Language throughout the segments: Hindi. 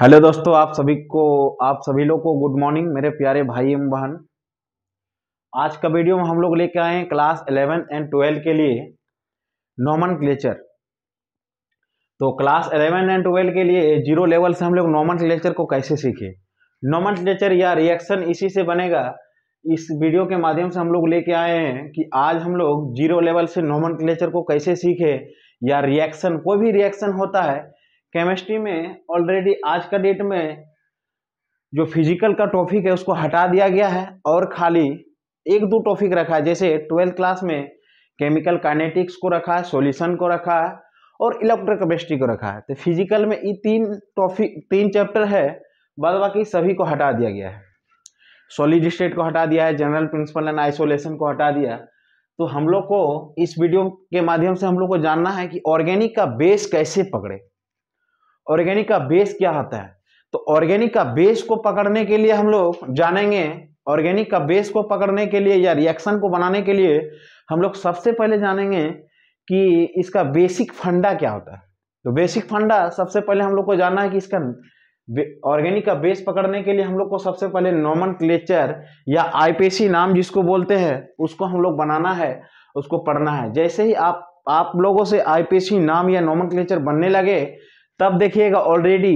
हेलो दोस्तों, आप सभी लोग को गुड मॉर्निंग मेरे प्यारे भाई एवं बहन। आज का वीडियो में हम लोग लेके आए हैं क्लास 11 एंड 12 के लिए नोमेनक्लेचर। तो क्लास 11 एंड 12 के लिए जीरो लेवल से हम लोग नोमेनक्लेचर को कैसे सीखे, नोमेनक्लेचर या रिएक्शन इसी से बनेगा। इस वीडियो के माध्यम से हम लोग लेके आए हैं कि आज हम लोग जीरो लेवल से नोमेनक्लेचर को कैसे सीखे या रिएक्शन, कोई भी रिएक्शन होता है केमिस्ट्री में। ऑलरेडी आज का डेट में जो फिजिकल का टॉपिक है उसको हटा दिया गया है और खाली एक दो टॉपिक रखा है। जैसे 12th क्लास में केमिकल काइनेटिक्स को रखा है, सॉल्यूशन को रखा है और इलेक्ट्रोकेमिस्ट्री को रखा है। तो फिजिकल में ये तीन चैप्टर है, बाद बाकी सभी को हटा दिया गया है। सॉलिड स्टेट को हटा दिया है, जनरल प्रिंसिपल एंड आइसोलेशन को हटा दिया। तो हम लोग को इस वीडियो के माध्यम से हम लोग को जानना है कि ऑर्गेनिक का बेस कैसे पकड़े, ऑर्गेनिक का बेस क्या होता है। तो ऑर्गेनिक का बेस को पकड़ने के लिए हम लोग जानेंगे, ऑर्गेनिक का बेस को पकड़ने के लिए या रिएक्शन को बनाने के लिए हम लोग सबसे पहले जानेंगे कि इसका बेसिक फंडा क्या होता है। तो बेसिक फंडा सबसे पहले हम लोग को जानना है कि इसका ऑर्गेनिक का बेस पकड़ने के लिए हम लोग को सबसे पहले नोमेनक्लेचर या आईपीसी नाम जिसको बोलते हैं उसको हम लोग बनाना है, उसको पढ़ना है। जैसे ही आप लोगों से आईपीसी नाम या नोमेनक्लेचर बनने लगे तब देखिएगा ऑलरेडी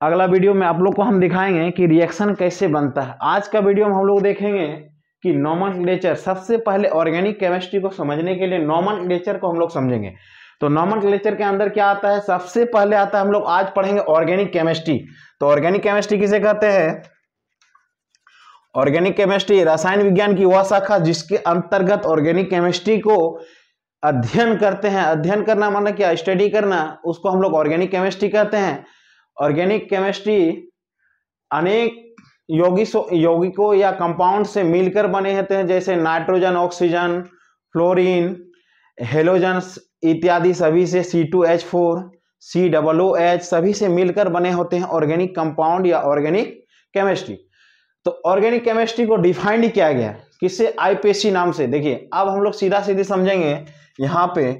अगला वीडियो में आप लोग को हम दिखाएंगे कि रिएक्शन कैसे बनता है। आज का वीडियो में हम लोग देखेंगे कि नोमेनक्लेचर, सबसे पहले ऑर्गेनिक केमिस्ट्री को समझने के लिए नोमेनक्लेचर को हम लोग समझेंगे। तो नोमेनक्लेचर के अंदर क्या आता है, सबसे पहले आता है, हम लोग आज पढ़ेंगे ऑर्गेनिक केमिस्ट्री। तो ऑर्गेनिक केमिस्ट्री किसे कहते हैं? ऑर्गेनिक केमिस्ट्री रसायन विज्ञान की वह शाखा जिसके अंतर्गत ऑर्गेनिक केमिस्ट्री को अध्ययन करते हैं। अध्ययन करना माना क्या, स्टडी करना, उसको हम लोग ऑर्गेनिक केमिस्ट्री कहते हैं। ऑर्गेनिक केमिस्ट्री अनेक यौगिकों या कंपाउंड से मिलकर बने होते हैं, जैसे नाइट्रोजन, ऑक्सीजन, फ्लोरीन, हेलोजन इत्यादि सभी से C2H4, COOH सभी से मिलकर बने होते हैं ऑर्गेनिक कंपाउंड या ऑर्गेनिक केमिस्ट्री। तो ऑर्गेनिक केमिस्ट्री को डिफाइंड किया गया किससे? आईपीसी नाम से। देखिए अब हम लोग सीधा सीधी समझेंगे यहाँ पे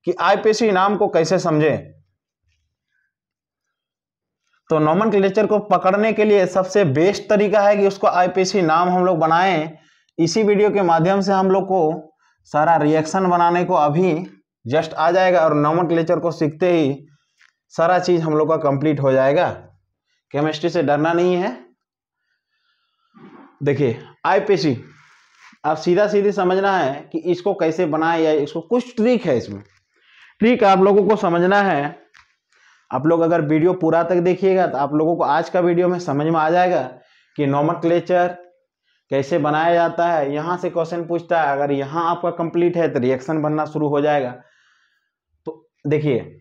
कि आईपीसी नाम को कैसे समझे। तो नोमेनक्लेचर को पकड़ने के लिए सबसे बेस्ट तरीका है कि उसको आईपीसी नाम हम लोग बनाएं। इसी वीडियो के माध्यम से हम लोग को सारा रिएक्शन बनाने को अभी जस्ट आ जाएगा और नोमेनक्लेचर को सीखते ही सारा चीज हम लोग का कंप्लीट हो जाएगा। केमिस्ट्री से डरना नहीं है। देखिए आईपीसी अब सीधा सीधी समझना है कि इसको कैसे बनाए, या इसको कुछ ट्रिक है, इसमें ट्रिक आप लोगों को समझना है। आप लोग अगर वीडियो पूरा तक देखिएगा तो आप लोगों को आज का वीडियो में समझ में आ जाएगा कि नोमेनक्लेचर कैसे बनाया जाता है। यहाँ से क्वेश्चन पूछता है, अगर यहाँ आपका कंप्लीट है तो रिएक्शन बनना शुरू हो जाएगा। तो देखिए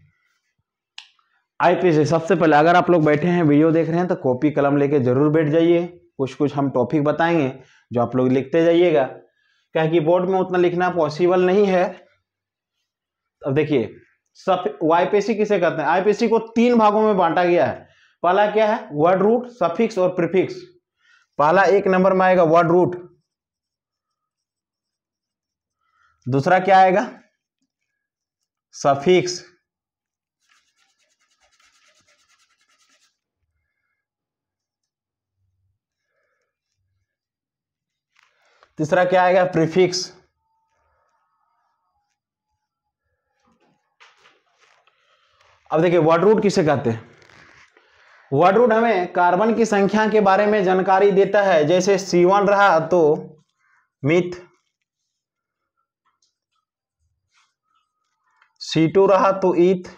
आईपीसी सबसे पहले, अगर आप लोग बैठे हैं वीडियो देख रहे हैं तो कॉपी कलम लेके जरूर बैठ जाइए। कुछ हम टॉपिक बताएंगे जो आप लोग लिखते जाइएगा, क्या कि बोर्ड में उतना लिखना पॉसिबल नहीं है। अब देखिए आईपीसी किसे कहते हैं? आईपीसी को 3 भागों में बांटा गया है। पहला क्या है? वर्ड रूट, सफिक्स और प्रीफिक्स। पहला 1 नंबर में आएगा वर्ड रूट। दूसरा क्या आएगा? सफिक्स। तीसरा क्या आएगा? प्रीफिक्स। अब देखिए वर्ड रूट किसे कहते हैं? वर्ड रूट हमें कार्बन की संख्या के बारे में जानकारी देता है। जैसे C1 रहा तो मिथ, C2 रहा तो ईथ,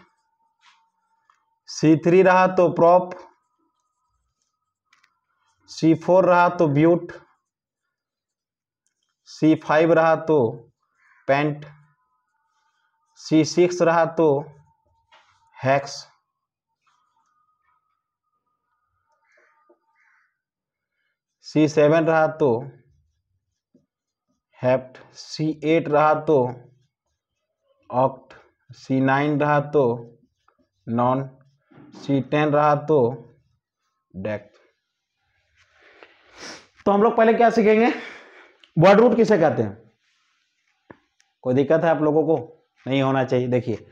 C3 रहा तो प्रोप, C4 रहा तो ब्यूट, C5 रहा तो पेंट, C6 रहा तो हेक्स, C7 रहा तो हेप्ट, C8 रहा तो ऑक्ट, C9 रहा तो नॉन, C10 रहा तो डेक्ट। तो हम लोग पहले क्या सीखेंगे? वर्ड रूट किसे कहते हैं? कोई दिक्कत है आप लोगों को? नहीं होना चाहिए। देखिए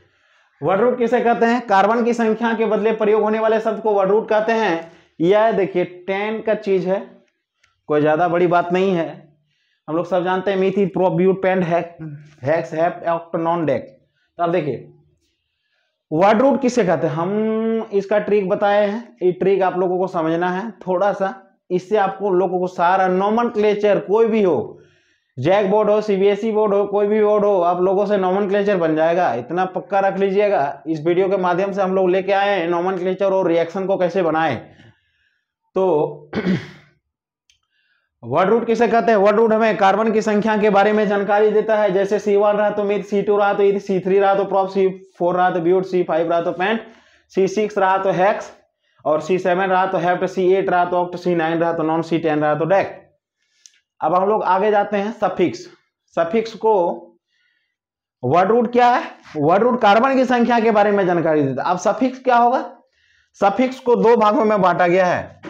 वर्ड रूट किसे कहते हैं? कार्बन की संख्या के बदले प्रयोग होने वाले शब्द को वर्ड रूट कहते हैं। यह देखिए 10 का चीज है, कोई ज्यादा बड़ी बात नहीं है, हम लोग सब जानते हैं। मीथिल प्रोब्यूट पेंट हेक्स हेप ऑक्टेनॉन डेक। तो अब देखिए वर्ड रूट किसे कहते हैं, हम इसका ट्रिक बताए हैं। ये ट्रिक आप लोगों को समझना है थोड़ा सा, इससे आपको लोगों को सारा नोमेनक्लेचर कोई भी हो, जैक बोर्ड हो, सीबीएसई बोर्ड हो, कोई भी बोर्ड हो, आप लोगों से नोमेनक्लेचर बन जाएगा। इतना पक्का रख लीजिएगा। इस वीडियो के माध्यम से हम लोग लेके आए हैं नोमेनक्लेचर और रिएक्शन को कैसे बनाए। तो वर्ड रूट किसे कहते हैं? वर्ड रूट हमें कार्बन की संख्या के बारे में जानकारी देता है। जैसे C1 रहा तो मिथ, C2 रहा तो ईथ, C3 रहा तो प्रॉप, C4 रहा तो ब्यूट, C5 रहा तो पेंट, C6 रहा तो हेक्स, और C7 रहा तो हेप्ट, C8 रहा तो ऑक्ट, C9 रहा तो नॉन, C10 रहा तो डेक। अब हम लोग आगे जाते हैं सफिक्स। सफिक्स को वर्ड रूट क्या है? वर्ड रूट कार्बन की संख्या के बारे में जानकारी देता है। अब सफिक्स क्या होगा? सफिक्स को दो भागों में बांटा गया है।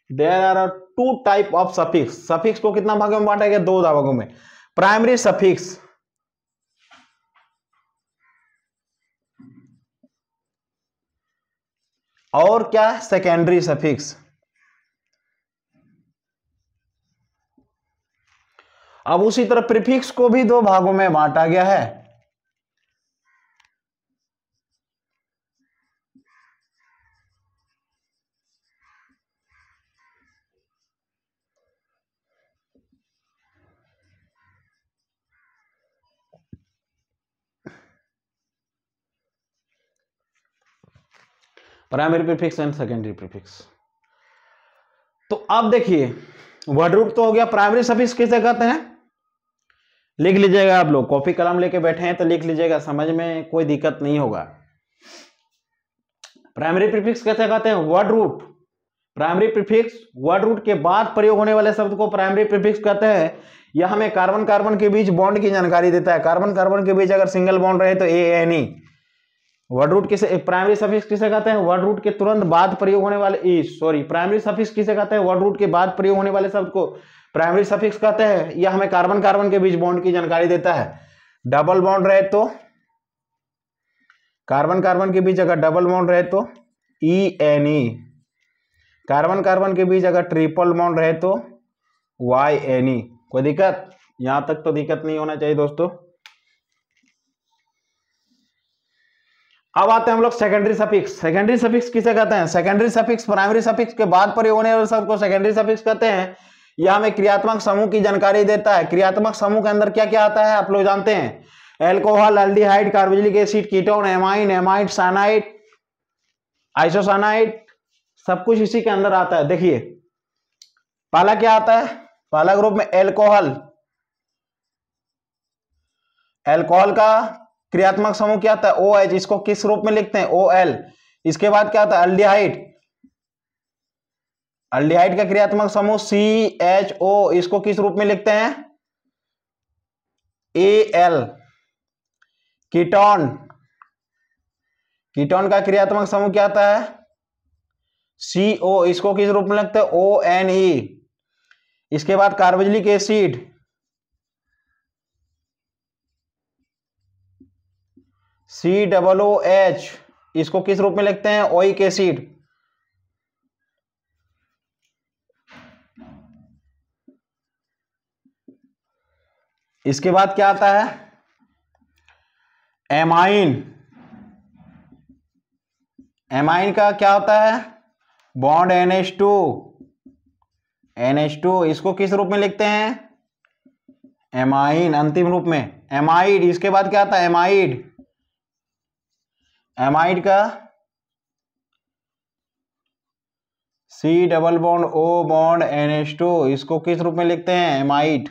There are two type of suffix. Suffix को कितना भागों में बांटा गया? दो भागों में। प्राइमरी सफिक्स और क्या? Secondary suffix. अब उसी तरह प्रीफिक्स को भी दो भागों में बांटा गया है। Primary prefix and secondary prefix. तो अब देखिए वर्ड रूट तो हो गया। प्राइमरी सफिक्स किसे कहते हैं? लिख लीजिएगा, आप लोग कॉपी कलम लेके बैठे हैं तो लिख लीजिएगा, समझ में कोई दिक्कत नहीं होगा। प्राइमरी प्रीफिक्स कैसे कहते हैं? Word root. Primary prefix word root के बाद प्रयोग होने वाले शब्द को प्राइमरी प्रीफिक्स कहते हैं। यह हमें कार्बन कार्बन के बीच बॉन्ड की जानकारी देता है। कार्बन कार्बन के बीच अगर सिंगल बॉन्ड रहे तो ANE। वर्ड रूट किसे, प्राइमरी सफिक्स किसे कहते हैं? वर्ड रूट के तुरंत बाद प्रयोग होने वाले, प्राइमरी सफिक्स किसे कहते हैं? वर्ड रूट के बाद प्रयोग होने वाले शब्द को प्राइमरी सफिक्स कहते हैं। यह हमें कार्बन कार्बन के बीच बॉन्ड की जानकारी देता है। डबल बॉन्ड रहे तो, कार्बन कार्बन के बीच अगर डबल बॉन्ड रहे तो ENE, कार्बन कार्बन के बीच अगर ट्रिपल बॉन्ड रहे तो YNE। कोई दिक्कत? यहां तक तो दिक्कत नहीं होना चाहिए दोस्तों। अब आते हैं हम लोग सेकेंडरी सफिक्स। सेकेंडरी सफिक्स किसे कहते हैं? सेकेंडरी सफिक्स प्राइमरी सफिक्स के बाद प्रयोग होने वाले शब्द को सेकेंडरी सफिक्स कहते हैं। यह हमें क्रियात्मक समूह की जानकारी देता है। क्रियात्मक समूह के अंदर क्या क्या आता है आप लोग जानते हैं? Alcohol, aldehyde, carboxylic acid, ketone, amine, amide, cyanide, isocyanide, सब कुछ इसी के अंदर आता है। देखिए पहला क्या आता है? पहला ग्रुप में एल्कोहल। एल्कोहल का क्रियात्मक समूह क्या आता है? OH। इसको किस रूप में लिखते हैं? OL। इसके बाद क्या आता है? एल्डिहाइड। एल्डिहाइड का क्रियात्मक समूह CHO। इसको किस रूप में लिखते हैं? AL। कीटोन, कीटोन का क्रियात्मक समूह क्या आता है? CO। इसको किस रूप में लिखते हैं? ONE। इसके बाद कार्बोक्सिलिक एसिड, COOH। इसको किस रूप में लिखते हैं? Oic acid. इसके बाद क्या आता है? एमाइन। एमाइन का क्या होता है? Bond NH2। NH2 इसको किस रूप में लिखते हैं? एमाइन। अंतिम रूप में एमाइड। इसके बाद क्या आता है? एमाइड। एमाइड का C double bond O bond NH2। इसको किस रूप में लिखते हैं? एमाइड।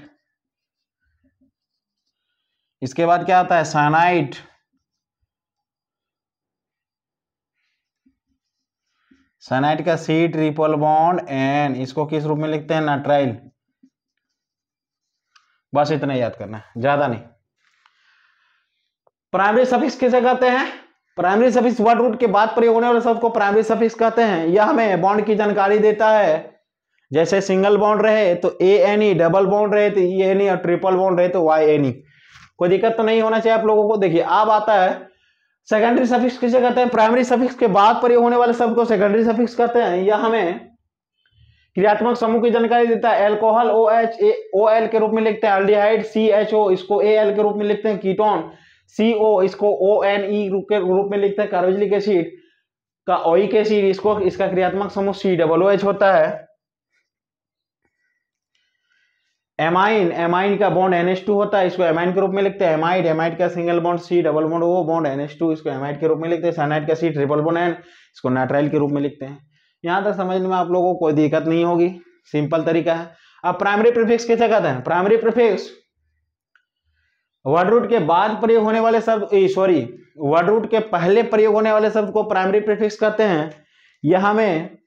इसके बाद क्या आता है? साइनाइड। साइनाइड का C ट्रिपल बॉन्ड N। इसको किस रूप में लिखते हैं? नाइट्राइल। बस इतना याद करना है, ज्यादा नहीं। प्राइमरी सफिक्स किसे कहते हैं? प्राइमरी सफिक्स वर्ड रूट के बाद प्रयोग होने वाले शब्द को प्राइमरी सफिक्स कहते हैं। यह हमें बॉन्ड की जानकारी देता है। जैसे सिंगल बॉन्ड रहे तो ANE, डबल बॉन्ड रहे तो ENE और ट्रिपल बॉन्ड रहे तो YNE। कोई दिक्कत तो नहीं होना चाहिए आप लोगों को। देखिए अब आता है सेकेंडरी सफिक्स किसे कहते हैं? प्राइमरी सफिक्स के बाद प्रयोग होने वाले शब्द को सेकेंडरी सफिक्स कहते हैं। यह हमें क्रियात्मक समूह की जानकारी देता है। एल्कोहल OH OL के रूप में लिखते हैं, एल्डिहाइड CHO इसको AL के रूप में लिखते हैं, कीटोन CO इसको ONE के रूप में लिखते हैं, कार्बोक्सिलिक एसिड का ओइक एसिड इसको इसका क्रियात्मक समूह COOH होता है। एमाइन का बॉन्ड NH2 होता है, इसको एमाइन के रूप में लिखते हैं। एमाइड का single bond C, double bond O, bond NH2 इसको एमाइड के रूप में लिखते हैं। साइनाइड का C, ट्रिपल बॉन्ड N इसको नाइट्राइल के रूप में लिखते हैं। यहां तक समझने में आप लोगों को कोई दिक्कत नहीं होगी, सिंपल तरीका है। अब प्राइमरी प्रीफिक्स किसे कहते हैं? प्राइमरी प्रीफिक्स वर्ड रूट के बाद प्रयोग होने वाले शब्द, वर्ड रूट के पहले प्रयोग होने वाले शब्द को प्राइमरी प्रीफिक्स कहते हैं। यह हमें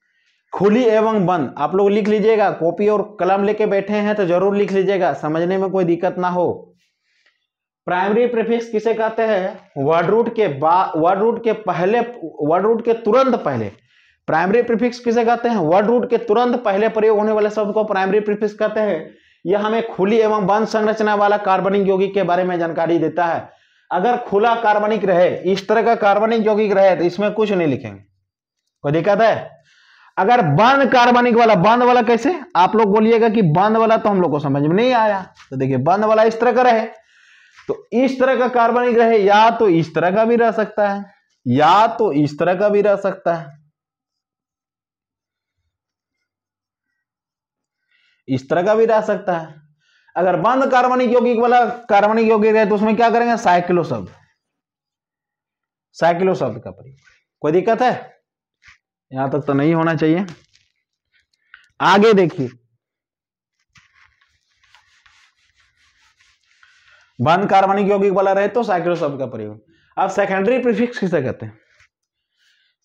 खुली एवं बंद, आप लोग लिख लीजिएगा, कॉपी और कलम लेके बैठे हैं तो जरूर लिख लीजिएगा, समझने में कोई दिक्कत ना हो। प्राइमरी प्रीफिक्स किसे कहते हैं? वर्ड रूट के तुरंत पहले। प्राइमरी प्रीफिक्स किसे कहते हैं? वर्ड रूट के तुरंत पहले प्रयोग होने वाले शब्द को प्राइमरी प्रीफिक्स कहते हैं। यह हमें खुली एवं बंद संरचना वाला कार्बनिक यौगिक के बारे में जानकारी देता है। अगर खुला कार्बनिक रहे, इस तरह का कार्बनिक यौगिक रहे तो इसमें कुछ नहीं लिखेंगे, कोई दिक्कत है। अगर बंद कार्बनिक वाला, बंद वाला कैसे? आप लोग बोलिएगा कि बंद वाला तो हम लोग को समझ में नहीं आया, तो देखिए बंद वाला इस तरह का रहे तो इस तरह का कार्बनिक रहे, या तो इस तरह का भी रह सकता है या तो इस तरह का भी रह सकता है, इस तरह का भी रह सकता है। अगर बंद कार्बनिक यौगिक वाला कार्बनिक यौगिक है तो उसमें क्या करेंगे? साइक्लो शब्द का प्रयोग। कोई दिक्कत है? यहां तक तो नहीं होना चाहिए। आगे देखिए, बंद कार्बनिक यौगिक वाला रहे तो साइक्लो शब्द का प्रयोग। अब सेकेंडरी प्रीफिक्स किसे कहते हैं?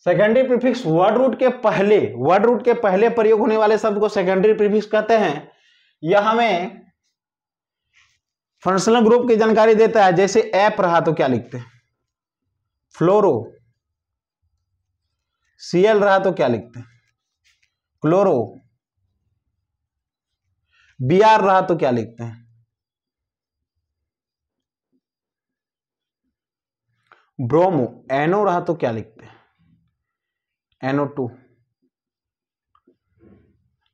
सेकेंडरी प्रीफिक्स वर्ड रूट के पहले प्रयोग होने वाले शब्द को सेकेंडरी प्रीफिक्स कहते हैं। यह हमें फंक्शनल ग्रुप की जानकारी देता है। जैसे एप रहा तो क्या लिखते हैं? फ्लोरो। Cl रहा तो क्या लिखते हैं? क्लोरो। Br रहा तो क्या लिखते हैं? ब्रोमो। NO रहा तो क्या लिखते हैं? NO2।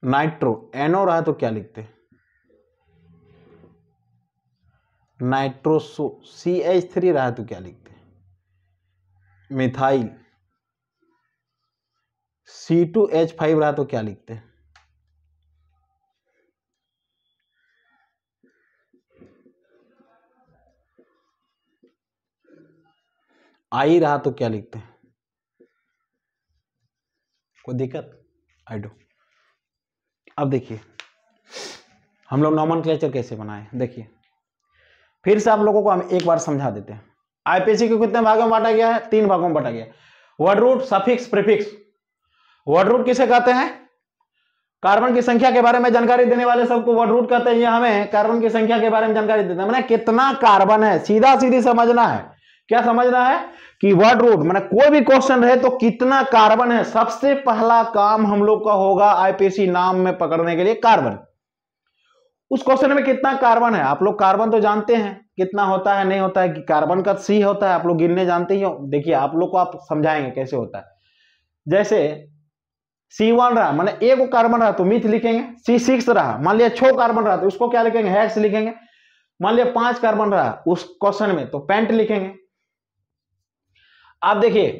नाइट्रो। NO रहा तो क्या लिखते हैं? नाइट्रोसो। CH3 रहा तो क्या लिखते हैं? मिथाइल। C2H5 रहा तो क्या लिखते हैं? आई रहा तो क्या लिखते हैं? कोई दिक्कत? I do. अब देखिए हम लोग नॉमेनक्लेचर कैसे बनाए, देखिए फिर से आप लोगों को हम एक बार समझा देते हैं। आईपीसी को कितने भागों में बांटा गया है? 3 भागों में बांटा गया। Word root, suffix, prefix. Word root किसे कहते हैं? कार्बन की संख्या के बारे में जानकारी देने वाले सबको वर्ड रूट कहते हैं। ये हमें कार्बन की संख्या के बारे में जानकारी देते हैं, माने कितना कार्बन है, सीधा सीधी समझना है। क्या समझना है कि वर्ड रूट माने कोई भी क्वेश्चन रहे तो कितना कार्बन है, सबसे पहला काम हम लोग का होगा आईपीसी नाम में पकड़ने के लिए कार्बन। उस क्वेश्चन में कितना कार्बन है, आप लोग कार्बन तो जानते हैं कितना होता है, नहीं होता है, कि कार्बन का C होता है, आप लोग गिनने जानते ही हो। देखिए आप लोग को आप समझाएंगे कैसे होता है। जैसे C1 रहा माने एक कार्बन रहा तो मिथ लिखेंगे। C6 रहा मान लिया 6 कार्बन रहा तो उसको क्या लिखेंगे? हेक्स लिखेंगे। मान लिया 5 कार्बन रहा उस क्वेश्चन में तो पेंट लिखेंगे। आप देखिए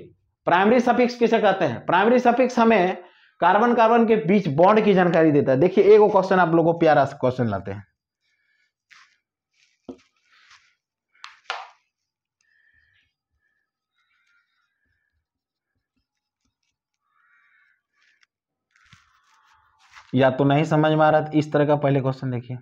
प्राइमरी सफिक्स किसे कहते हैं? प्राइमरी सफिक्स हमें कार्बन कार्बन के बीच बॉन्ड की जानकारी देता है। देखिए एक क्वेश्चन आप लोगों को प्यारा सा क्वेश्चन लाते हैं। या तो नहीं समझ में आ रहा था, इस तरह का पहले क्वेश्चन देखिए।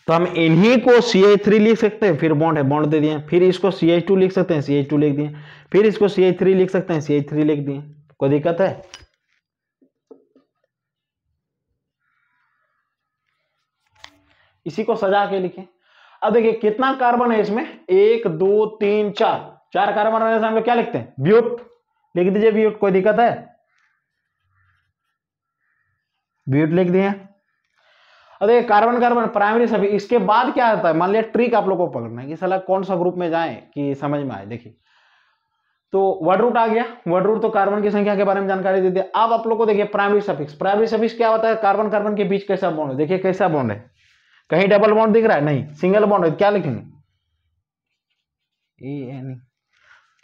तो हम इन्हीं को CH3 लिख सकते हैं, फिर बॉन्ड है बॉन्ड दे दिए, फिर इसको CH2 लिख सकते हैं, CH2 लिख दिए, फिर इसको CH3 लिख सकते हैं, CH3 लिख दिए। कोई दिक्कत है? इसी को सजा के लिखें। अब देखिए कितना कार्बन है इसमें, 1 2 3 4, 4 कार्बन रहने से हम लोग क्या लिखते हैं, ब्यूट। लिख दीजिए ब्यूट, कोई दिक्कत है? ब्यूट लिख दिए। अब देखिए कार्बन कार्बन प्राइमरी सफिक्स, इसके बाद क्या आता है, मान लिया ट्रिक आप लोगों को पकड़ना है कि साला कौन सा ग्रुप में जाए कि समझ में आए। देखिए तो वर्ड रूट आ गया, वर्ड रूट तो कार्बन की संख्या के बारे में जानकारी दे दी। अब आप लोग को देखिए प्राइमरी सफिक्स, प्राइमरी सफिक्स क्या होता है, कार्बन कार्बन के बीच कैसा बॉन्ड है। देखिए कैसा बॉन्ड है, कहीं डबल बॉन्ड दिख रहा है, नहीं, सिंगल बॉन्ड है, क्या लिखेंगे,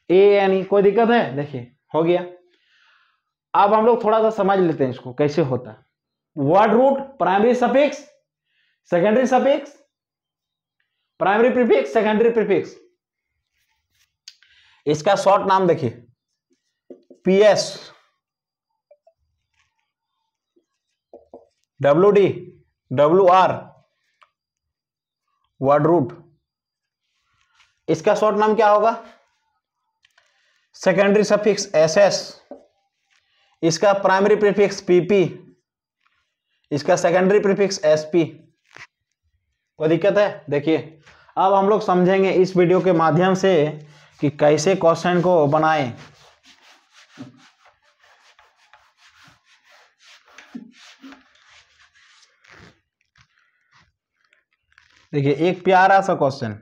ए, कोई दिक्कत है? देखिए हो गया। अब हम लोग थोड़ा सा समझ लेते हैं इसको कैसे होता है। Word root, primary suffix, secondary suffix, primary prefix, secondary prefix. इसका शॉर्ट नाम देखिए PS, WD, WR, word root. इसका शॉर्ट नाम क्या होगा, सेकेंडरी सफिक्स एसएस, इसका प्राइमरी प्रीफिक्स पीपी, इसका सेकेंडरी प्रीफिक्स एसपी। कोई दिक्कत है? देखिए अब हम लोग समझेंगे इस वीडियो के माध्यम से कि कैसे क्वेश्चन को बनाएं। देखिए एक प्यारा सा क्वेश्चन,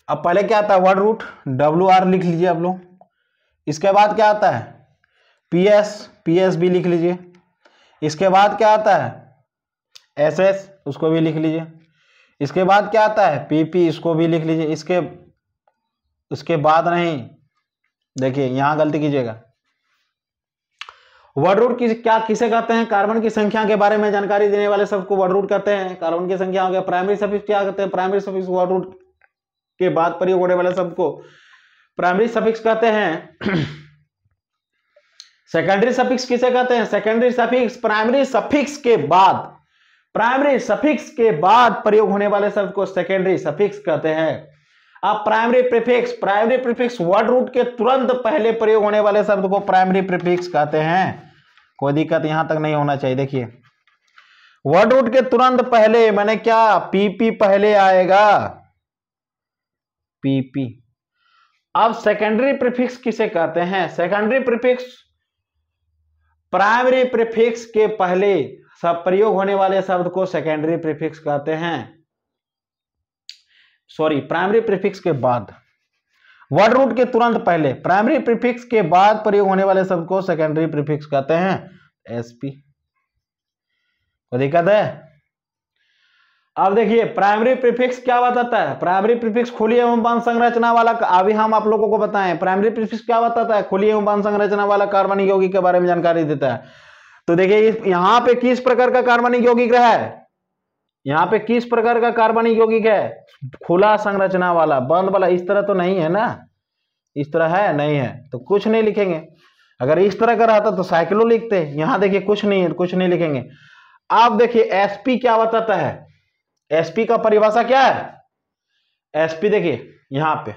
अब पहले क्या आता है, वर्ड रूट, डब्ल्यू आर लिख लीजिए आप लोग। इसके बाद क्या आता है, पीएस, पीएस भी लिख लीजिए। इसके बाद क्या आता है, एसएस, उसको भी लिख लीजिए। इसके बाद क्या आता है, पीपी, इसको भी लिख लीजिए। उसके बाद नहीं, देखिए यहां गलती कीजिएगा। वर्ड रूट किसे कहते हैं, कार्बन की संख्या के बारे में जानकारी देने वाले शब्द को वर्ड रूट कहते हैं। कार्बन की संख्या हो गया। प्राइमरी सफिक्स क्या कहते हैं, प्राइमरी सफिक्स वर्ड रूट के बाद प्रयोग होने वाले शब्द को प्राइमरी सफिक्स कहते हैं। सेकेंडरी सफिक्स किसे कहते हैं, सेकेंडरी सफिक्स प्राइमरी सफिक्स के बाद, प्राइमरी सफिक्स के बाद प्रयोग होने वाले शब्द को सेकेंडरी सफिक्स कहते हैं। अब primary prefix, primary prefix word root के तुरंत पहले प्रयोग होने वाले शब्द को प्राइमरी प्रीफिक्स कहते हैं। कोई दिक्कत यहां तक नहीं होना चाहिए। देखिए वर्ड रूट के तुरंत पहले मैंने क्या, पीपी पहले आएगा, पीपी। अब सेकेंडरी प्रीफिक्स किसे कहते हैं, सेकेंडरी प्रीफिक्स प्राइमरी प्रीफिक्स के पहले सब प्रयोग होने वाले शब्द को सेकेंडरी प्रीफिक्स कहते हैं। सॉरी, प्राइमरी प्रीफिक्स के बाद, वर्ड रूट के तुरंत पहले प्राइमरी प्रीफिक्स के बाद प्रयोग होने वाले शब्द को सेकेंडरी प्रीफिक्स कहते हैं, एसपी। कोई दिक्कत है? अब देखिए प्राइमरी प्रीफिक्स क्या बताता है, प्राइमरी प्रीफिक्स खुली एवं बंद संरचना वाला, अभी हम आप लोगों को बताएं प्राइमरी प्रीफिक्स क्या बताता है, खुली एवं बंद संरचना वाला कार्बनिक यौगिक के बारे में जानकारी देता है। तो देखिए यहां पे किस प्रकार का कार्बनिक यौगिक रहा है, यहां पे किस प्रकार का कार्बनिक यौगिक है, खुला संरचना वाला, बंद वाला इस तरह तो नहीं है ना, इस तरह है नहीं है तो कुछ नहीं लिखेंगे। अगर इस तरह का रहता तो साइक्लो लिखते, यहां देखिए कुछ नहीं है, कुछ नहीं लिखेंगे। आप देखिए एसपी क्या बताता है, एसपी का परिभाषा क्या है, एसपी देखिए यहां पे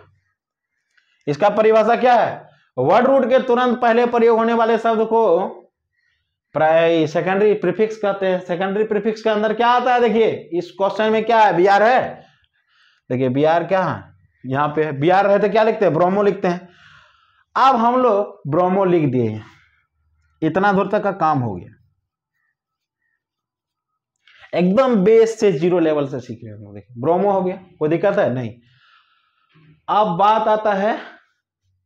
इसका परिभाषा क्या है, वर्ड रूट के तुरंत पहले प्रयोग होने वाले शब्द को सेकेंडरी प्रीफिक्स कहते हैं। सेकेंडरी प्रीफिक्स के अंदर क्या आता है, देखिए इस क्वेश्चन में क्या है, बी आर है। देखिए बी आर क्या है, यहां पे बी आर रहते क्या लिखते हैं, ब्रोमो लिखते हैं। अब हम लोग ब्रोमो लिख दिए, इतना दूर तक का काम हो गया, एकदम बेस से जीरो लेवल से सीख रहे हैं। देखिए ब्रोमो हो गया, कोई दिक्कत है नहीं। अब बात आता है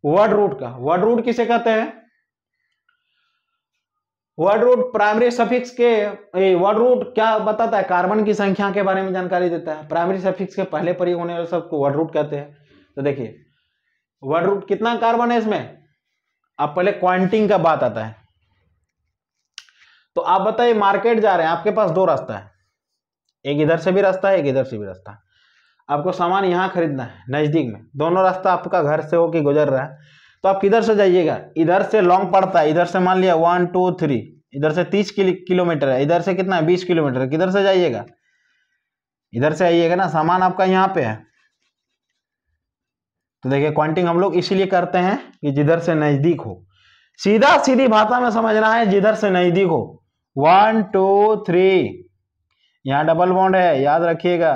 वर्ड रूट का, वर्ड रूट किसे कहते हैं, वर्ड रूट प्राइमरी सफिक्स के, वर्ड रूट क्या बताता है, कार्बन की संख्या के बारे में जानकारी देता है। प्राइमरी सफिक्स के पहले प्रयोग होने वाले शब्द को वर्ड रूट कहते हैं। तो देखिए वर्ड रूट कितना कार्बन है इसमें, अब पहले क्वांटिंग का बात आता है। तो आप बताइए मार्केट जा रहे हैं, आपके पास दो रास्ता है, एक इधर से भी रास्ता है, एक इधर से भी रास्ता है। आपको सामान यहां खरीदना है नजदीक में, दोनों रास्ता आपका घर से होके गुजर रहा है, तो आप किधर से जाइएगा, इधर से लॉन्ग पड़ता है, इधर से मान लिया 1 2 3, इधर से 30 किलोमीटर है, इधर से कितना है 20 किलोमीटर है, किधर से जाइएगा, इधर से आइएगा ना, सामान आपका यहाँ पे है। तो देखिए क्वांटिंग हम लोग इसीलिए करते हैं कि जिधर से नजदीक हो, सीधा सीधी भाषा में समझना है, जिधर से नजदीक हो। 1 2 3, यहाँ डबल बॉन्ड है, याद रखिएगा,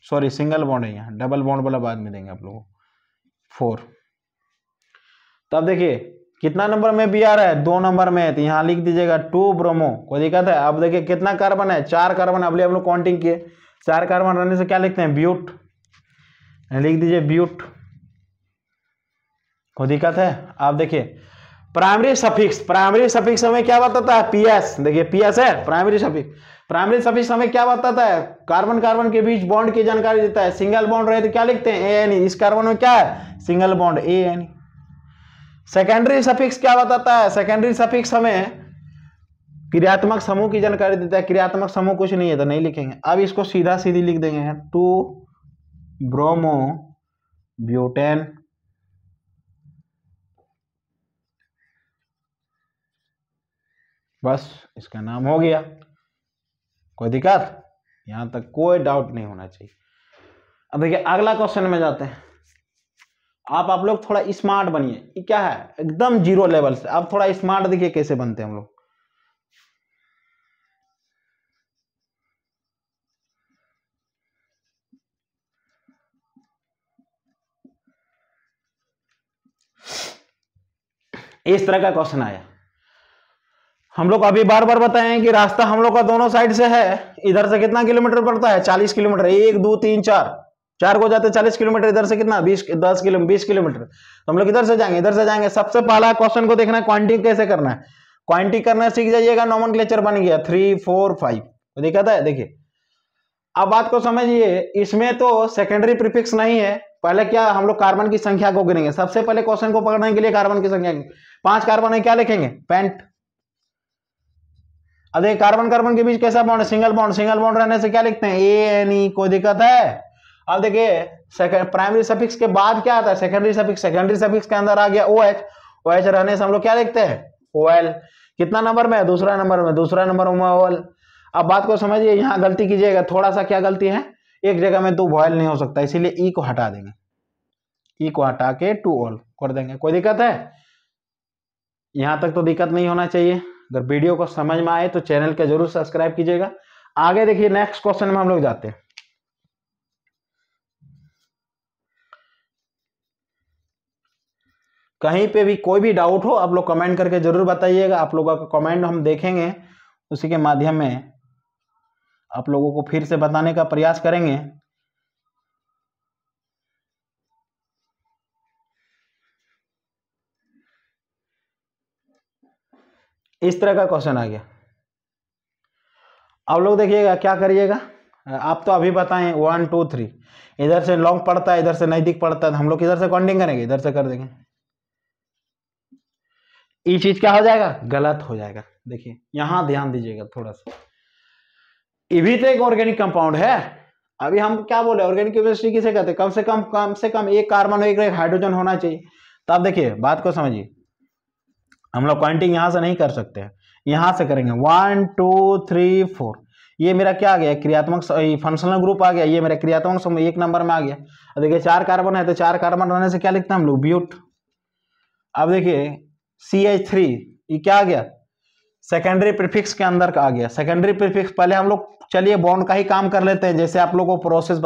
सॉरी सिंगल बॉन्ड है, यहाँ डबल बॉन्ड वाला बाद में देंगे आप लोगों को। 4। तब देखिए कितना नंबर में बी आ रहा है, 2 नंबर में है, तो यहाँ लिख दीजिएगा 2 ब्रोमो, कोई दिक्कत है। अब देखिए कितना कार्बन है, 4 कार्बन, अब हम लोग काउंटिंग किए, 4 कार्बन रहने से क्या लिखते हैं, ब्यूट, लिख दीजिए ब्यूट, कोई दिक्कत है। आप देखिए प्राइमरी सफिक्स हमें क्या बताता है, पीएस, देखिए पीएस है प्राइमरी सफिक्स हमें क्या बताता है, कार्बन कार्बन के बीच बॉन्ड की जानकारी देता है। सिंगल बॉन्ड रहे तो क्या लिखते हैं, एएनई, इस कार्बन में क्या है, सिंगल बॉन्ड, एएनई। सेकेंडरी सफिक्स क्या बताता है, सेकेंडरी सफिक्स हमें क्रियात्मक समूह की जानकारी देता है। क्रियात्मक समूह कुछ नहीं है तो नहीं लिखेंगे। अब इसको सीधा सीधी लिख देंगे, 2 ब्रोमो ब्यूटेन, बस इसका नाम हो गया। कोई दिक्कत, यहां तक कोई डाउट नहीं होना चाहिए। अब देखिए अगला क्वेश्चन में जाते हैं। आप लोग थोड़ा स्मार्ट बनिए, ये क्या है, एकदम जीरो लेवल से आप थोड़ा स्मार्ट देखिए कैसे बनते हैं हम लोग। इस तरह का क्वेश्चन आया, हम लोग अभी बार बार बताए हैं कि रास्ता हम लोग का दोनों साइड से है। इधर से कितना किलोमीटर पड़ता है, 40 किलोमीटर, 1 2 3 4 को जाते 40 किलोमीटर, इधर से कितना 20 किलोमीटर। तो हम लोग इधर से जाएंगे। सबसे पहला क्वेश्चन को देखना है क्वांटिटी कैसे करना है, क्वांटिटी करना सीख जाइएगा, नोमेनक्लेचर बन गया 3 4 5, दिक्कत है। देखिए अब बात को समझिए, इसमें तो सेकेंडरी प्रीफिक्स नहीं है। पहले क्या हम लोग कार्बन की संख्या को गिनेंगे, सबसे पहले क्वेश्चन को पकड़ने के लिए कार्बन की संख्या 5 कार्बन है, क्या लिखेंगे, पेंट। अब देखिए कार्बन कार्बन के बीच कैसा बॉन्ड, सिंगल बॉन्ड रहने से क्या लिखते हैं, एएनई, कोई दिक्कत है। अब देखिए प्राइमरी सफिक्स के बाद क्या आता है, सेकेंडरी सफिक्स के अंदर आ गया OH रहने से हम लोग क्या लिखते हैं, OL। कितना नंबर में है, दूसरा नंबर में OL। अब बात को समझिए, यहाँ गलती कीजिएगा, थोड़ा सा क्या गलती है, एक जगह में 2 वॉयल नहीं हो सकता, इसीलिए ई को हटा देंगे, ई को हटा के 2 ऑल कर देंगे। कोई दिक्कत है, यहां तक तो दिक्कत नहीं होना चाहिए। अगर वीडियो को समझ में आए तो चैनल को जरूर सब्सक्राइब कीजिएगा। आगे देखिए नेक्स्ट क्वेश्चन में हम लोग जाते हैं। कहीं पे भी कोई भी डाउट हो आप लोग कमेंट करके जरूर बताइएगा, आप लोगों का कमेंट हम देखेंगे, उसी के माध्यम में आप लोगों को फिर से बताने का प्रयास करेंगे। इस तरह का क्वेश्चन आ गया, आप लोग देखिएगा क्या करिएगा। आप तो अभी बताएं 1 2 3, इधर से लॉन्ग पड़ता है, इधर से नजदीक पड़ता है, हम लोग इधर से काउंटिंग करेंगे, इधर से कर देंगे। ये चीज क्या हो जाएगा, गलत हो जाएगा। देखिए यहां ध्यान दीजिएगा थोड़ा सा, ये भी तो एक ऑर्गेनिक कंपाउंड है। अभी हम क्या बोले, ऑर्गेनिक केमिस्ट्री किसे कहते हैं, कम से कम एक कार्बन एक हाइड्रोजन होना चाहिए। तो आप देखिए बात को समझिए, हम लोग काउंटिंग यहां से नहीं कर सकते हैं, यहां से करेंगे 1 2 3 4। ये मेरा क्या आ गया, क्रियात्मक फंक्शनल ग्रुप आ गया, ये मेरा क्रियात्मक समूह 1 नंबर में आ गया। देखिए 4 कार्बन है, तो 4 कार्बन रहने से क्या लिखते हैं हम लोग, ब्यूट। अब देखिए CH3, ये क्या आ गया, सेकेंडरी प्रीफिक्स के अंदर का आ गया। सेकेंडरी प्रीफिक्स पहले हम लोग चलिए बॉन्ड का ही काम कर लेते हैं, जैसे आप लोगों को प्रोसेस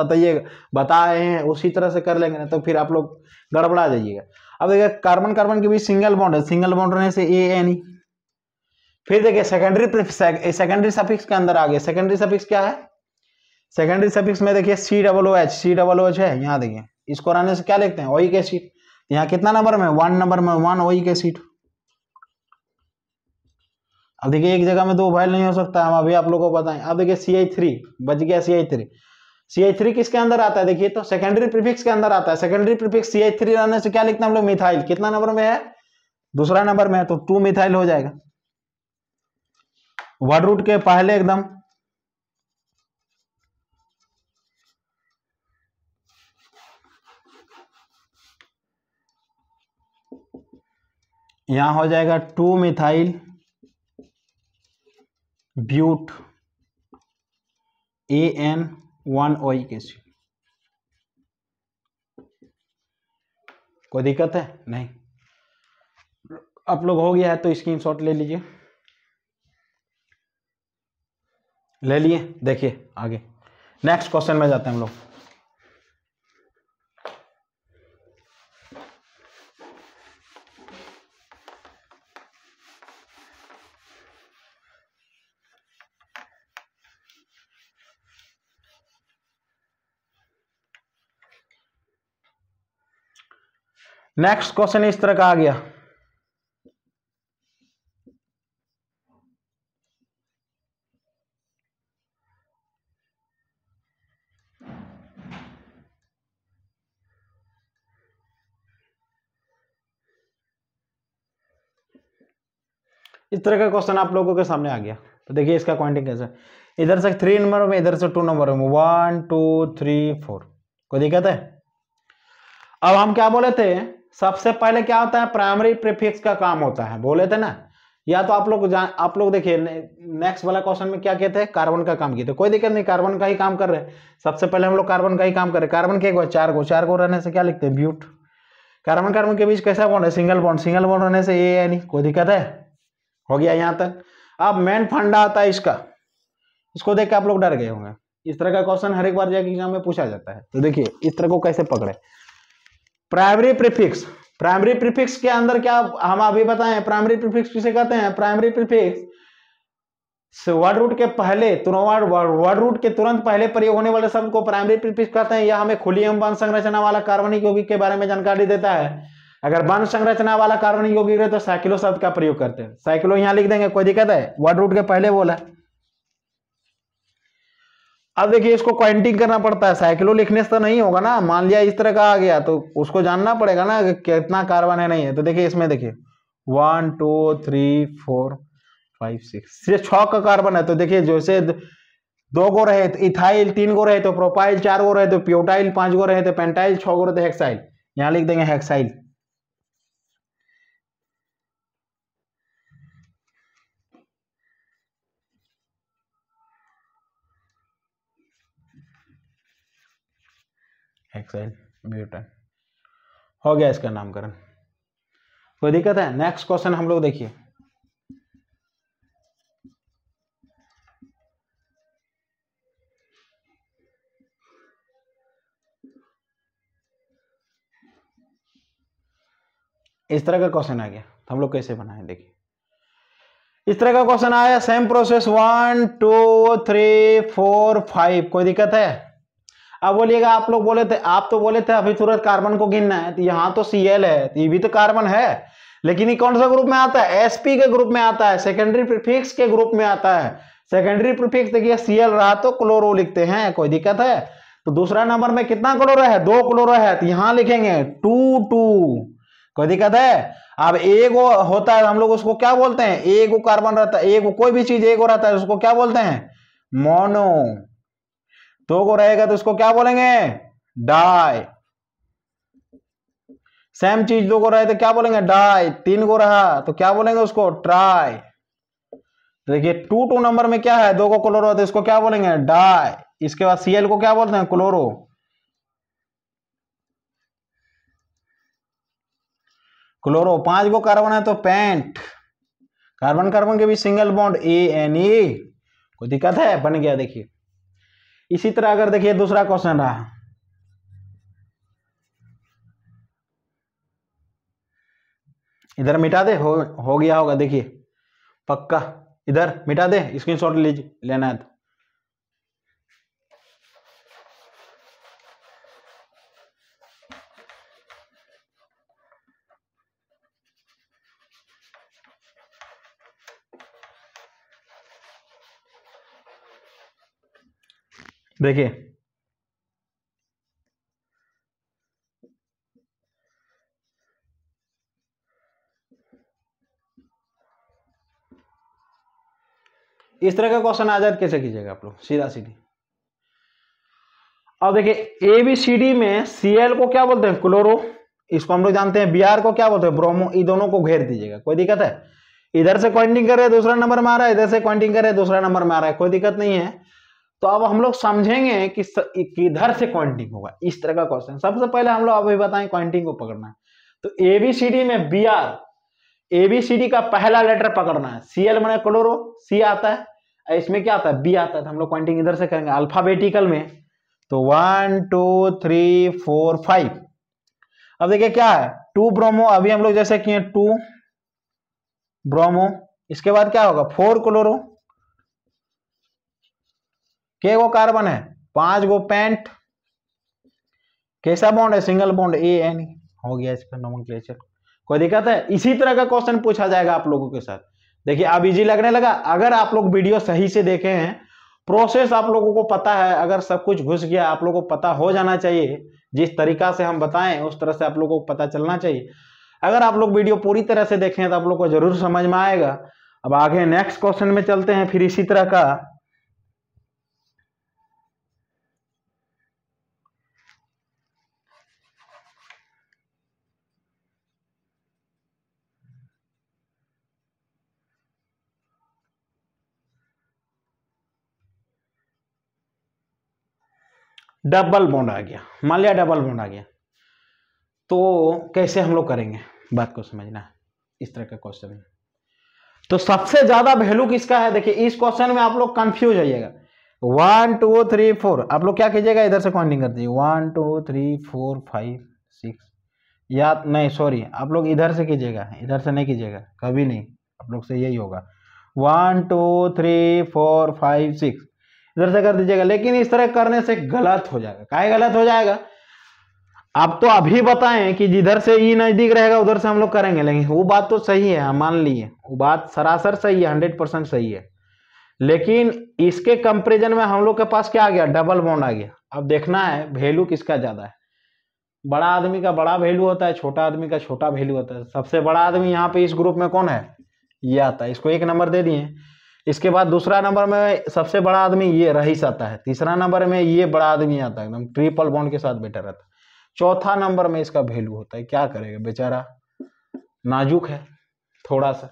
बताए हैं उसी तरह से कर लेंगे, ना तो फिर आप लोग गड़बड़ा जाइएगा। अब देखिए कार्बन कार्बन के बीच सिंगल बॉन्ड है, सिंगल बॉन्ड रहने से ANE। फिर देखिए सेकेंडरी सफिक्स के अंदर आ गया। सेकेंडरी सफिक्स क्या है, सेकेंडरी सफिक्स में देखिए COOH है, यहाँ देखिए इसको रहने से क्या लिखते हैं, OH एसिड। यहाँ कितना नंबर में, 1 नंबर में 1 OH एसिड। अब देखिए एक जगह में 2 वॉयल नहीं हो सकता, हम अभी आप लोगों को बताएं। अब देखिए CH3 बच गया, CH3 किसके अंदर आता है, देखिए तो सेकेंडरी प्रीफिक्स के अंदर आता है। सेकेंडरी प्रीफिक्स CH3 रहने से क्या लिखते हैं हम लोग, मिथाइल। कितना नंबर में है, दूसरा नंबर में है, तो 2 मिथाइल हो जाएगा। वर्ड रूट के पहले एकदम यहां हो जाएगा 2 मिथाइल ब्यूट AN1OH एसिड। कोई दिक्कत है? नहीं। आप लोग हो गया है तो स्क्रीनशॉट ले लीजिए। ले लिए? देखिए आगे नेक्स्ट क्वेश्चन में जाते हैं हम लोग। नेक्स्ट क्वेश्चन इस तरह का आ गया। इस तरह का क्वेश्चन आप लोगों के सामने आ गया। तो देखिए इसका काउंटिंग कैसे, इधर से 3 नंबर में, इधर से 2 नंबर में, 1 2 3 4। कोई दिक्कत है? अब हम क्या बोले थे, सबसे पहले क्या होता है, प्राइमरी प्रीफिक्स का काम होता है, बोले थे ना। या तो आप लोग देखिए नेक्स्ट वाला क्वेश्चन में क्या कहते हैं, कार्बन का काम किए थे। कोई दिक्कत नहीं, कार्बन का ही काम कर रहे हैं। सबसे पहले हम लोग कार्बन का ही काम कर रहे हैं। कार्बन के 4 गो रहने से क्या लिखते हैं, ब्यूट। कार्बन कार्बन के बीच कैसा बॉन्ड है, सिंगल बॉन्ड। सिंगल बॉन्ड रहने से ये यानी कोई दिक्कत है? हो गया यहाँ तक। अब मेन फंडा आता है इसका, इसको देख के आप लोग डर गए होंगे। इस तरह का क्वेश्चन हर एक बार जाके एग्जाम में पूछा जाता है। तो देखिए इस तरह को कैसे पकड़े, प्राइमरी प्रीफिक्स। प्राइमरी प्रीफिक्स के अंदर क्या हम अभी बताएं, प्राइमरी प्रीफिक्स किसे कहते हैं। प्राइमरी प्रीफिक्स वर्ड रूट के पहले, वर्ड रूट के तुरंत पहले प्रयोग होने वाले शब्द को प्राइमरी प्रीफिक्स कहते हैं। यह हमें खुली बंध संरचना वाला कार्बनिक यौगिक के बारे में जानकारी देता है। अगर बंध संरचना वाला कार्बनिक यौगिक रहे तो साइक्लो शब्द का प्रयोग करते हैं। साइक्लो यहां लिख देंगे, कोई दिक्कत है? वर्ड रूट के पहले बोला। अब देखिए इसको क्वांटिंग करना पड़ता है, साइक्लो लिखने से तो नहीं होगा ना। मान लिया इस तरह का आ गया तो उसको जानना पड़ेगा ना कि कितना कार्बन है नहीं है। तो देखिए इसमें देखिए 1 2 3 4 5 6, सिर्फ 6 का कार्बन है। तो देखिए जैसे 2 गो रहे तो इथाइल, 3 गो रहे तो प्रोपाइल, 4 गो रहे तो प्यूटाइल, 5 गो रहे तो पेंटाइल, 6 गो रहे तो हेक्साइल। यहां लिख देंगे हेक्साइल। हेक्साइल ब्यूटेन हो गया इसका नामकरण। कोई दिक्कत है? नेक्स्ट क्वेश्चन हम लोग देखिए। इस तरह का क्वेश्चन आ गया तो हम लोग कैसे बनाएं, देखिए इस तरह का क्वेश्चन आया। Same process 1 2 3 4 5। कोई दिक्कत है? अब बोलिएगा, आप लोग बोले थे, आप तो बोले थे अभी तुरंत कार्बन को गिनना है। तो यहाँ तो Cl है, तो ये भी तो कार्बन है, लेकिन ये कौन सा ग्रुप में आता है, sp के ग्रुप में आता है, सेकेंडरी प्रीफिक्स के ग्रुप में आता है। सेकेंडरी प्रीफिक्स देखिए Cl रहा तो क्लोरो लिखते हैं। कोई दिक्कत है? तो दूसरा नंबर में कितना क्लोरो है, 2 क्लोरो है, तो यहां लिखेंगे 2 2। कोई दिक्कत है? अब एगो होता है, हम लोग उसको क्या बोलते हैं, एगो कार्बन रहता है, एगो कोई भी चीज एगो रहता है उसको क्या बोलते हैं, मोनो। 2 गो रहेगा तो उसको क्या बोलेंगे, डाई। सेम चीज 2 गो रहे तो क्या बोलेंगे, डाई। 3 गो रहा तो क्या बोलेंगे उसको, ट्राई। देखिए 2 2 नंबर में क्या है, 2 गो क्लोरो तो इसको क्या बोलेंगे, डाई। इसके बाद Cl को क्या बोलते हैं, क्लोरो। क्लोरो 5 गो कार्बन है तो पेंट। कार्बन कार्बन के बीच सिंगल बॉन्ड ANE। कोई दिक्कत है? बन गया। देखिए इसी तरह अगर देखिए दूसरा क्वेश्चन रहा, इधर मिटा दे, हो गया होगा, देखिए पक्का इधर मिटा दे, स्क्रीनशॉट लीजिए, लेना है तो। देखिए इस तरह का क्वेश्चन आ जाए कैसे कीजिएगा आप लोग, सीधा सीधी। अब देखिए ABCD में Cl को क्या बोलते हैं, क्लोरो। इसको हम लोग जानते हैं। Br को क्या बोलते हैं, ब्रोमो। ये दोनों को घेर दीजिएगा। कोई दिक्कत है? इधर से पॉइंटिंग कर रहे हैं दूसरा नंबर में आ रहा है, इधर से पॉइंटिंग कर रहे हैं दूसरा नंबर में आ रहा है, कोई दिक्कत नहीं है। तो अब हम लोग समझेंगे कि किधर से पॉइंटिंग होगा, इस तरह का क्वेश्चन। सबसे पहले हम लोग अभी बताएं पॉइंटिंग को पकड़ना है। तो एबीसीडी में बी आर, एबीसीडी का पहला लेटर पकड़ना है। सीएल मैंने क्लोरो, सी आता है, इसमें क्या आता है, बी आता है। तो हम लोग पॉइंटिंग इधर से करेंगे अल्फाबेटिकल में। तो 1 2 3 4 5। अब देखिए क्या है, 2 ब्रोमो, अभी हम लोग जैसे किए 2 ब्रोमो, इसके बाद क्या होगा 4 क्लोरो, के गो कार्बन है 5 गो पेंट, कैसा बॉन्ड है, सिंगल बॉन्ड ए एन, हो गया इसका नोमेनक्लेचर। कोई दिक्कत है? इसी तरह का क्वेश्चन पूछा जाएगा आप लोगों के साथ। देखिए अब इजी लगने लगा। अगर आप लोग वीडियो सही से देखे हैं, प्रोसेस आप लोगों को पता है, अगर सब कुछ घुस गया आप लोगों को पता हो जाना चाहिए। जिस तरीका से हम बताएं उस तरह से आप लोगों को पता चलना चाहिए। अगर आप लोग वीडियो पूरी तरह से देखें तो आप लोग को जरूर समझ में आएगा। अब आगे नेक्स्ट क्वेश्चन में चलते हैं फिर इसी तरह का। डबल बॉन्ड आ गया, मान लिया डबल बॉन्ड आ गया, तो कैसे हम लोग करेंगे, बात को समझना है। इस तरह का क्वेश्चन है तो सबसे ज्यादा वैल्यू किसका है। देखिए इस क्वेश्चन में आप लोग कंफ्यूज होइएगा। 1 2 3 4, आप लोग क्या कीजिएगा, इधर से काउंटिंग कर दीजिए 1 2 3 4 5 6, या नहीं सॉरी, आप लोग इधर से कीजिएगा, इधर से नहीं कीजिएगा कभी नहीं, आप लोग से यही होगा 1 2 3 4 5 6, इधर से कर दीजिएगा। लेकिन इस तरह करने से गलत हो जाएगा। काहे गलत हो जाएगा, आप तो अभी बताएं कि जिधर से ई नजदीक रहेगा उधर से हम लोग करेंगे, लेकिन वो बात तो सही है, हम मान लिए वो बात सरासर सही है, 100% सही है। लेकिन इसके कंपैरिजन में हम लोग के पास क्या आ गया, डबल बॉन्ड आ गया। अब देखना है वैल्यू किसका ज्यादा है। बड़ा आदमी का बड़ा वैल्यू होता है, छोटा आदमी का छोटा वैल्यू होता है। सबसे बड़ा आदमी यहाँ पे इस ग्रुप में कौन है, ये आता है, इसको 1 नंबर दे दिए। इसके बाद दूसरा नंबर में सबसे बड़ा आदमी ये रईस आता है। तीसरा नंबर में ये बड़ा आदमी आता है, एकदम ट्रिपल बॉन्ड के साथ बैठा रहता है। चौथा नंबर में इसका वैल्यू होता है। क्या करेगा बेचारा, नाजुक है थोड़ा सा,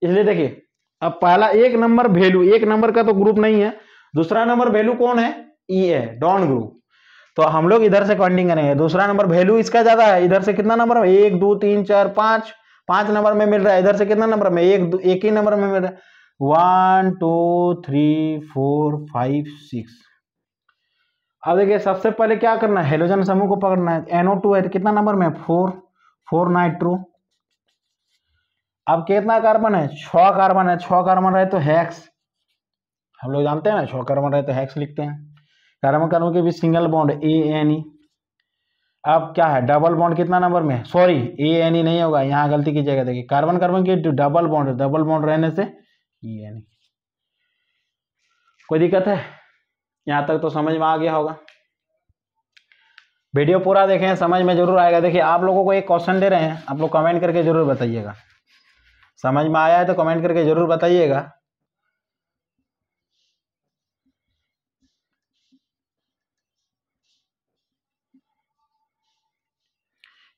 इसलिए देखिए अब पहला 1 नंबर वैल्यू, 1 नंबर का तो ग्रुप नहीं है, दूसरा नंबर वैल्यू कौन है, ई है, डॉन ग्रुप। तो हम लोग इधर से काउंटिंग करेंगे, दूसरा नंबर वैल्यू इसका ज्यादा है। इधर से कितना नंबर, 1 2 3 4 5, 5 नंबर में मिल रहा है। इधर से कितना नंबर में, एक ही नंबर में मिल रहा है, 1 2 3 4 5 6। अब देखिए सबसे पहले क्या करना है, हेलोजन समूह को पकड़ना है। NO2 है तो कितना नंबर में, 4 नाइट्रो। अब कितना कार्बन है, 6 कार्बन है। 6 कार्बन रहे तो हेक्स, हम लोग जानते हैं ना 6 कार्बन रहे तो हेक्स लिखते हैं। कार्बन कार्बन के बीच सिंगल बॉन्ड ANE। अब क्या है, डबल बॉन्ड कितना नंबर में, सॉरी ANE नहीं होगा, यहाँ गलती कीजिएगा। देखिए कार्बन कार्बन के डबल बॉन्ड रहने से ENE। कोई दिक्कत है, यहाँ तक तो समझ में आ गया होगा। वीडियो पूरा देखें, समझ में जरूर आएगा। देखिए आप लोगों को एक क्वेश्चन दे रहे हैं, आप लोग कमेंट करके जरूर बताइएगा। समझ में आया है तो कमेंट करके जरूर बताइएगा।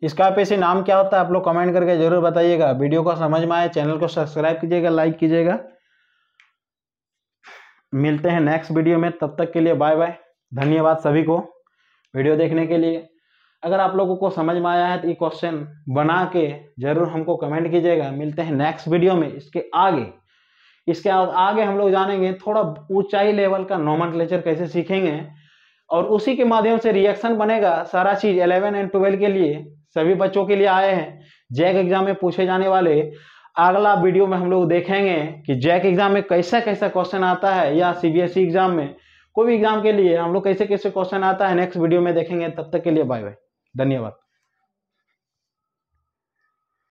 इसका पीछे नाम क्या होता है, आप लोग कमेंट करके जरूर बताइएगा। वीडियो को समझ में आए, चैनल को सब्सक्राइब कीजिएगा, लाइक कीजिएगा। मिलते हैं नेक्स्ट वीडियो में, तब तक के लिए बाय बाय। धन्यवाद सभी को वीडियो देखने के लिए। अगर आप लोगों को समझ में आया है तो ये क्वेश्चन बना के जरूर हमको कमेंट कीजिएगा। मिलते हैं नेक्स्ट वीडियो में। इसके आगे हम लोग जानेंगे थोड़ा ऊंचाई लेवल का नोमेनक्लेचर कैसे सीखेंगे, और उसी के माध्यम से रिएक्शन बनेगा। सारा चीज 11 और 12 के लिए सभी बच्चों के लिए आए हैं। जैक एग्जाम में पूछे जाने वाले अगला वीडियो में हम लोग देखेंगे कि जैक एग्जाम में कैसा कैसा क्वेश्चन आता है, या CBSE एग्जाम में कोई भी एग्जाम के लिए हम लोग कैसे कैसे क्वेश्चन आता है, नेक्स्ट वीडियो में देखेंगे। तब तक के लिए बाय बाय, धन्यवाद।